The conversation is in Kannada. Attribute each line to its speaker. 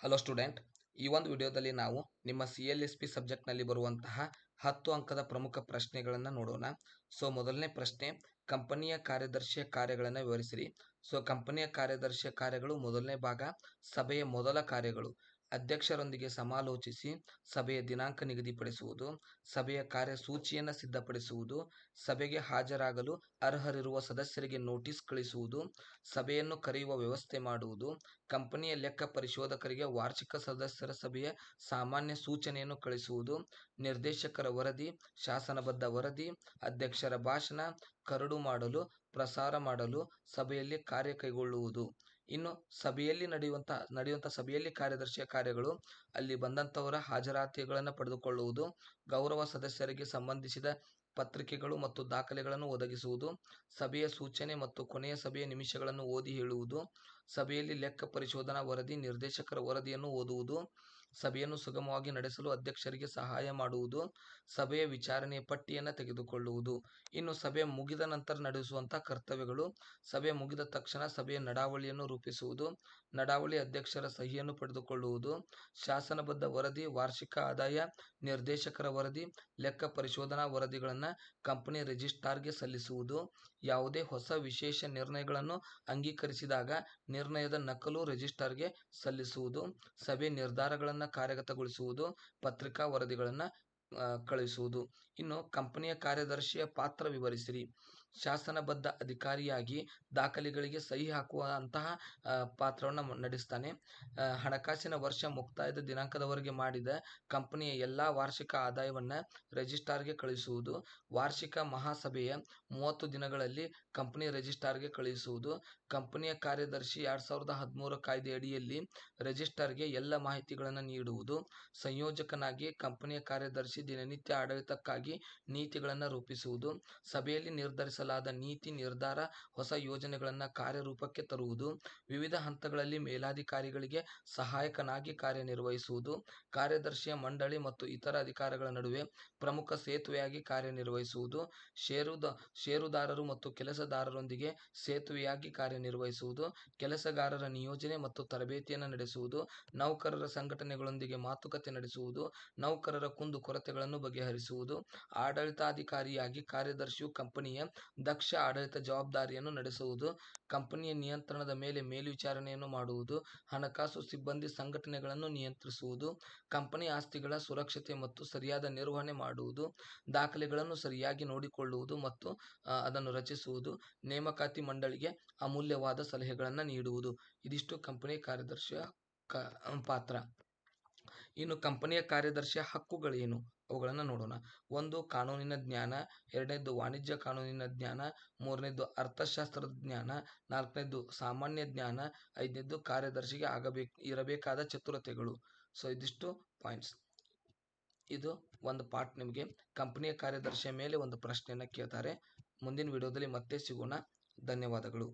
Speaker 1: ಹಲೋ ಸ್ಟೂಡೆಂಟ್, ಈ ಒಂದು ವಿಡಿಯೋದಲ್ಲಿ ನಾವು ನಿಮ್ಮ CLSP ಸಬ್ಜೆಕ್ಟ್ನಲ್ಲಿ ಬರುವಂತಹ 10 ಅಂಕದ ಪ್ರಮುಖ ಪ್ರಶ್ನೆಗಳನ್ನು ನೋಡೋಣ. ಮೊದಲನೇ ಪ್ರಶ್ನೆ, ಕಂಪನಿಯ ಕಾರ್ಯದರ್ಶಿಯ ಕಾರ್ಯಗಳನ್ನು ವಿವರಿಸಿರಿ. ಕಂಪನಿಯ ಕಾರ್ಯದರ್ಶಿಯ ಕಾರ್ಯಗಳು ಮೊದಲನೇ ಭಾಗ, ಸಭೆಯ ಮೊದಲ ಕಾರ್ಯಗಳು: ಅಧ್ಯಕ್ಷರೊಂದಿಗೆ ಸಮಾಲೋಚಿಸಿ ಸಭೆಯ ದಿನಾಂಕ ನಿಗದಿಪಡಿಸುವುದು, ಸಭೆಯ ಕಾರ್ಯಸೂಚಿಯನ್ನು ಸಿದ್ಧಪಡಿಸುವುದು, ಸಭೆಗೆ ಹಾಜರಾಗಲು ಅರ್ಹರಿರುವ ಸದಸ್ಯರಿಗೆ ನೋಟಿಸ್ ಕಳಿಸುವುದು, ಸಭೆಯನ್ನು ಕರೆಯುವ ವ್ಯವಸ್ಥೆ ಮಾಡುವುದು, ಕಂಪನಿಯ ಲೆಕ್ಕ ಪರಿಶೋಧಕರಿಗೆ ವಾರ್ಷಿಕ ಸದಸ್ಯರ ಸಭೆಯ ಸಾಮಾನ್ಯ ಸೂಚನೆಯನ್ನು ಕಳಿಸುವುದು, ನಿರ್ದೇಶಕರ ವರದಿ, ಶಾಸನಬದ್ಧ ವರದಿ, ಅಧ್ಯಕ್ಷರ ಭಾಷಣ, ಕರಡು ಮಾಡಲು, ಪ್ರಸಾರ ಮಾಡಲು, ಸಭೆಯಲ್ಲಿ ಕಾರ್ಯ ಕೈಗೊಳ್ಳುವುದು. ಇನ್ನು ಸಭೆಯಲ್ಲಿ ನಡೆಯುವಂಥ ಸಭೆಯಲ್ಲಿ ಕಾರ್ಯದರ್ಶಿಯ ಕಾರ್ಯಗಳು: ಅಲ್ಲಿ ಬಂದಂಥವರ ಹಾಜರಾತಿಗಳನ್ನು ಪಡೆದುಕೊಳ್ಳುವುದು, ಗೌರವ ಸದಸ್ಯರಿಗೆ ಸಂಬಂಧಿಸಿದ ಪತ್ರಿಕೆಗಳು ಮತ್ತು ದಾಖಲೆಗಳನ್ನು ಒದಗಿಸುವುದು, ಸಭೆಯ ಸೂಚನೆ ಮತ್ತು ಕೊನೆಯ ಸಭೆಯ ನಿಮಿಷಗಳನ್ನು ಓದಿ ಹೇಳುವುದು, ಸಭೆಯಲ್ಲಿ ಲೆಕ್ಕ ಪರಿಶೋಧನಾ ವರದಿ, ನಿರ್ದೇಶಕರ ವರದಿಯನ್ನು ಓದುವುದು, ಸಭೆಯನ್ನು ಸುಗಮವಾಗಿ ನಡೆಸಲು ಅಧ್ಯಕ್ಷರಿಗೆ ಸಹಾಯ ಮಾಡುವುದು, ಸಭೆಯ ವಿಚಾರಣೆಯ ಪಟ್ಟಿಯನ್ನು ತೆಗೆದುಕೊಳ್ಳುವುದು. ಇನ್ನು ಸಭೆ ಮುಗಿದ ನಂತರ ನಡೆಸುವಂಥ ಕರ್ತವ್ಯಗಳು: ಸಭೆ ಮುಗಿದ ತಕ್ಷಣ ಸಭೆಯ ನಡಾವಳಿಯನ್ನು ರೂಪಿಸುವುದು, ನಡಾವಳಿ ಅಧ್ಯಕ್ಷರ ಸಹಿಯನ್ನು ಪಡೆದುಕೊಳ್ಳುವುದು, ಶಾಸನಬದ್ಧ ವರದಿ, ವಾರ್ಷಿಕ ಆದಾಯ, ನಿರ್ದೇಶಕರ ವರದಿ, ಲೆಕ್ಕ ಪರಿಶೋಧನಾ ವರದಿಗಳನ್ನು ಕಂಪನಿ ರಿಜಿಸ್ಟ್ರಾರ್ಗೆ ಸಲ್ಲಿಸುವುದು, ಯಾವುದೇ ಹೊಸ ವಿಶೇಷ ನಿರ್ಣಯಗಳನ್ನು ಅಂಗೀಕರಿಸಿದಾಗ ನಿರ್ಣಯದ ನಕಲು ರಿಜಿಸ್ಟ್ರಾರ್ಗೆ ಸಲ್ಲಿಸುವುದು, ಸಭೆ ನಿರ್ಧಾರಗಳನ್ನು ಕಾರ್ಯಗತಗೊಳಿಸುವುದು, ಪತ್ರಿಕಾ ವರದಿಗಳನ್ನು ಕಳಿಸುವುದು. ಇನ್ನು ಕಂಪನಿಯ ಕಾರ್ಯದರ್ಶಿಯ ಪಾತ್ರ ವಿವರಿಸಿರಿ. ಶಾಸನಬದ್ಧ ಅಧಿಕಾರಿಯಾಗಿ ದಾಖಲೆಗಳಿಗೆ ಸಹಿ ಹಾಕುವಂತಹ ಪಾತ್ರವನ್ನು ನಡೆಸ್ತಾನೆ. ಹಣಕಾಸಿನ ವರ್ಷ ಮುಕ್ತಾಯದ ದಿನಾಂಕದವರೆಗೆ ಮಾಡಿದ ಕಂಪನಿಯ ಎಲ್ಲ ವಾರ್ಷಿಕ ಆದಾಯವನ್ನು ರಿಜಿಸ್ಟ್ರಾರ್ಗೆ ಕಳಿಸುವುದು, ವಾರ್ಷಿಕ ಮಹಾಸಭೆಯ 30 ದಿನಗಳಲ್ಲಿ ಕಂಪನಿ ರಿಜಿಸ್ಟ್ರಾರ್ಗೆ ಕಳುಹಿಸುವುದು, ಕಂಪನಿಯ ಕಾರ್ಯದರ್ಶಿ 2013 ಕಾಯ್ದೆ ಅಡಿಯಲ್ಲಿ ರಿಜಿಸ್ಟ್ರಾರ್ಗೆ ಎಲ್ಲ ಮಾಹಿತಿಗಳನ್ನು ನೀಡುವುದು, ಸಂಯೋಜಕನಾಗಿ ಕಂಪನಿಯ ಕಾರ್ಯದರ್ಶಿ ದಿನನಿತ್ಯ ಆಡಳಿತಕ್ಕಾಗಿ ನೀತಿಗಳನ್ನು ರೂಪಿಸುವುದು, ಸಭೆಯಲ್ಲಿ ನಿರ್ಧರಿಸಲಾದ ನೀತಿ ನಿರ್ಧಾರ, ಹೊಸ ಯೋಜನೆಗಳನ್ನು ಕಾರ್ಯರೂಪಕ್ಕೆ ತರುವುದು, ವಿವಿಧ ಹಂತಗಳಲ್ಲಿ ಮೇಲಾಧಿಕಾರಿಗಳಿಗೆ ಸಹಾಯಕನಾಗಿ ಕಾರ್ಯನಿರ್ವಹಿಸುವುದು, ಕಾರ್ಯದರ್ಶಿಯ ಮಂಡಳಿ ಮತ್ತು ಇತರ ಅಧಿಕಾರಿಗಳ ನಡುವೆ ಪ್ರಮುಖ ಸೇತುವೆಯಾಗಿ ಕಾರ್ಯನಿರ್ವಹಿಸುವುದು, ಷೇರುದಾರರು ಮತ್ತು ಕೆಲಸಗಾರರೊಂದಿಗೆ ಸೇತುವೆಯಾಗಿ ಕಾರ್ಯನಿರ್ವಹಿಸುವುದು, ಕೆಲಸಗಾರರ ನಿಯೋಜನೆ ಮತ್ತು ತರಬೇತಿಯನ್ನು ನಡೆಸುವುದು, ನೌಕರರ ಸಂಘಟನೆಗಳೊಂದಿಗೆ ಮಾತುಕತೆ ನಡೆಸುವುದು, ನೌಕರರ ಕುಂದುಕೊರತೆಗಳನ್ನು ಬಗೆಹರಿಸುವುದು. ಆಡಳಿತಾಧಿಕಾರಿಯಾಗಿ ಕಾರ್ಯದರ್ಶಿಯು ಕಂಪನಿಯ ದಕ್ಷ ಆಡಳಿತ ಜವಾಬ್ದಾರಿಯನ್ನು ನಡೆಸುವುದು, ಕಂಪನಿಯ ನಿಯಂತ್ರಣದ ಮೇಲೆ ಮೇಲ್ವಿಚಾರಣೆಯನ್ನು ಮಾಡುವುದು, ಹಣಕಾಸು ಸಿಬ್ಬಂದಿ ಸಂಘಟನೆಗಳನ್ನು ನಿಯಂತ್ರಿಸುವುದು, ಕಂಪನಿ ಆಸ್ತಿಗಳ ಸುರಕ್ಷತೆ ಮತ್ತು ಸರಿಯಾದ ನಿರ್ವಹಣೆ ಮಾಡುವುದು, ದಾಖಲೆಗಳನ್ನು ಸರಿಯಾಗಿ ನೋಡಿಕೊಳ್ಳುವುದು ಮತ್ತು ಅದನ್ನು ರಚಿಸುವುದು, ನೇಮಕಾತಿ ಮಂಡಳಿಗೆ ಅಮೂಲ್ಯವಾದ ಸಲಹೆಗಳನ್ನು ನೀಡುವುದು. ಇದಿಷ್ಟು ಕಂಪನಿ ಕಾರ್ಯದರ್ಶಿಯ ಪಾತ್ರ. ಇನ್ನು ಕಂಪನಿಯ ಕಾರ್ಯದರ್ಶಿಯ ಹಕ್ಕುಗಳೇನು ಅವುಗಳನ್ನು ನೋಡೋಣ. 1. ಕಾನೂನಿನ ಜ್ಞಾನ, 2ನೇದು ವಾಣಿಜ್ಯ ಕಾನೂನಿನ ಜ್ಞಾನ, 3ನೇದು ಅರ್ಥಶಾಸ್ತ್ರದ ಜ್ಞಾನ, 4ನೇದು ಸಾಮಾನ್ಯ ಜ್ಞಾನ, 5ನೇದು ಕಾರ್ಯದರ್ಶಿಗೆ ಇರಬೇಕಾದ ಚತುರತೆಗಳು. ಇದಿಷ್ಟು ಪಾಯಿಂಟ್ಸ್. ಇದು ಒಂದು ಪಾರ್ಟ್. ನಿಮಗೆ ಕಂಪನಿಯ ಕಾರ್ಯದರ್ಶಿಯ ಮೇಲೆ ಒಂದು ಪ್ರಶ್ನೆಯನ್ನು ಕೇಳ್ತಾರೆ. ಮುಂದಿನ ವಿಡಿಯೋದಲ್ಲಿ ಮತ್ತೆ ಸಿಗೋಣ. ಧನ್ಯವಾದಗಳು.